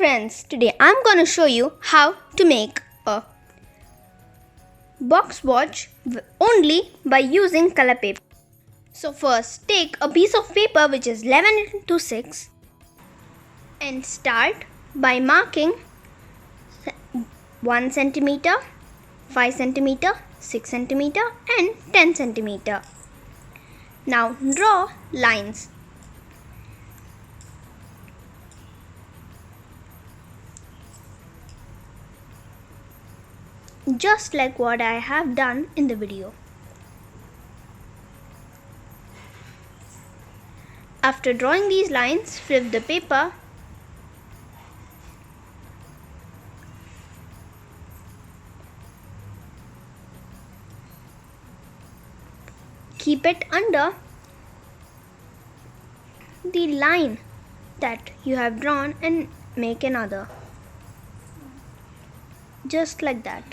friends, today I'm going to show you how to make a box watch only by using color paper. So first take a piece of paper which is 11x6 and start by marking 1 centimeter, 5 centimeter, 6 centimeter and 10 centimeter. Now draw lines. Just like what I have done in the video. After drawing these lines, flip the paper keep it under the line that you have drawn and make another. Just like that.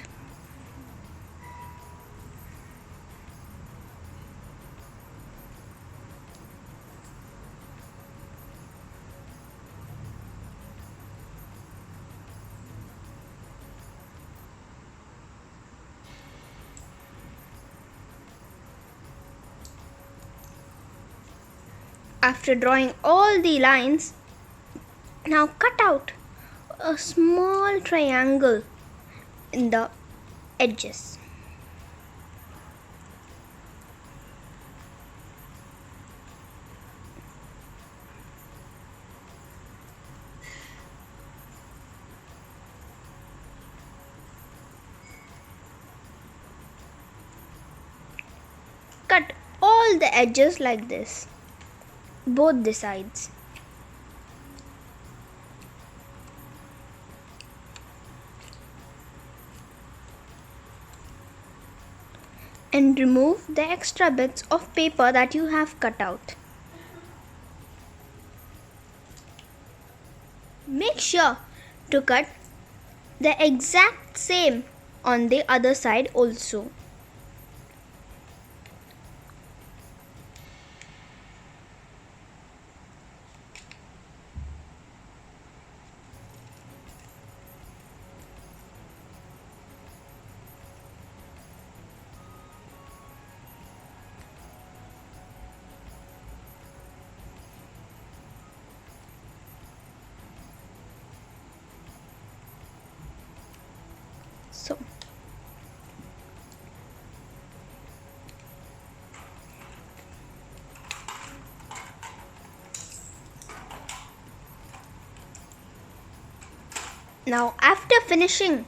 After drawing all the lines, now cut out a small triangle in the edges. Cut all the edges like this, both the sides. And remove the extra bits of paper that you have cut out. Make sure to cut the exact same on the other side also. So now after finishing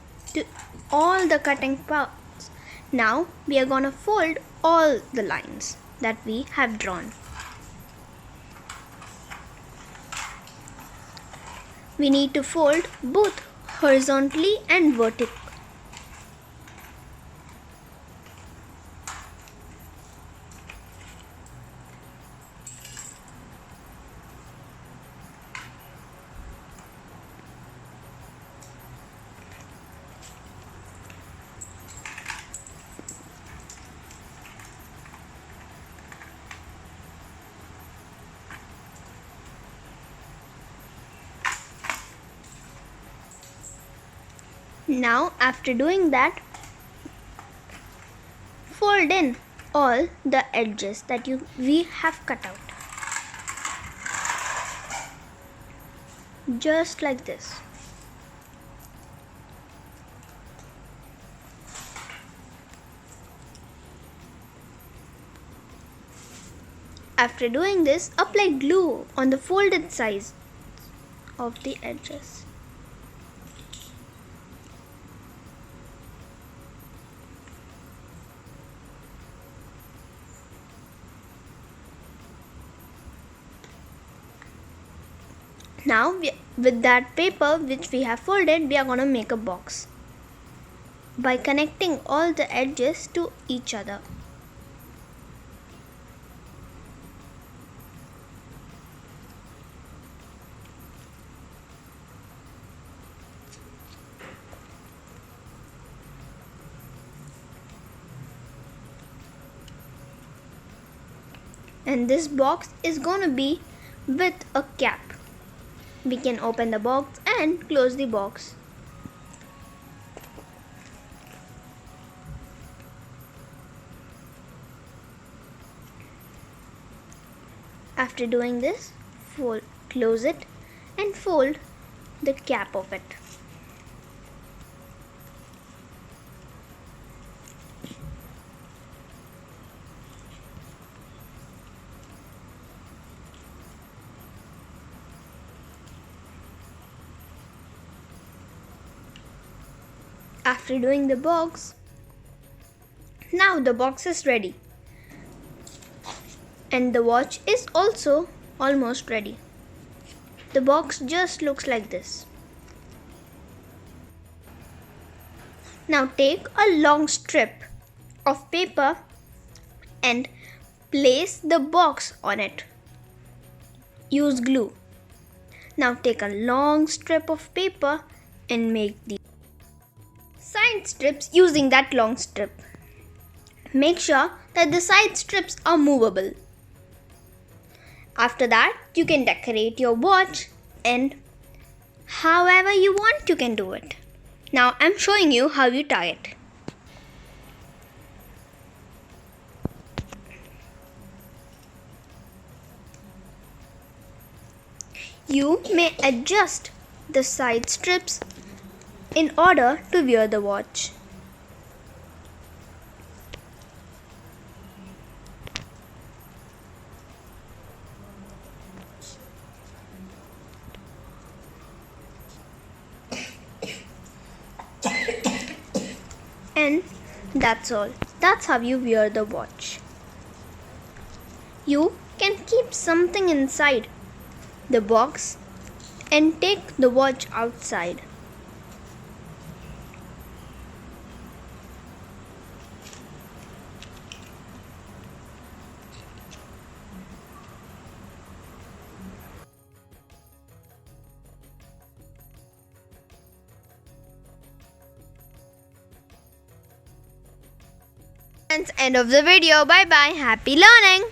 all the cutting parts, now we are going to fold all the lines that we have drawn. We need to fold both horizontally and vertically. Now after doing that, fold in all the edges that we have cut out. Just like this. After doing this, apply glue on the folded sides of the edges. Now with that paper which we have folded, we are going to make a box by connecting all the edges to each other. And this box is going to be with a cap. we can open the box and close the box. After doing this, close it and fold the cap of it. After doing the box, now the box is ready. And the watch is also almost ready. The box just looks like this. Now take a long strip of paper and place the box on it. Use glue. Now take a long strip of paper and make the side strips using that long strip. Make sure that the side strips are movable. After that, you can decorate your watch and however you want you can do it. Now I'm showing you how you tie it. You may adjust the side strips in order to wear the watch. And that's all. That's how you wear the watch. You can keep something inside the box and take the watch outside. End of the video. Bye bye. Happy learning.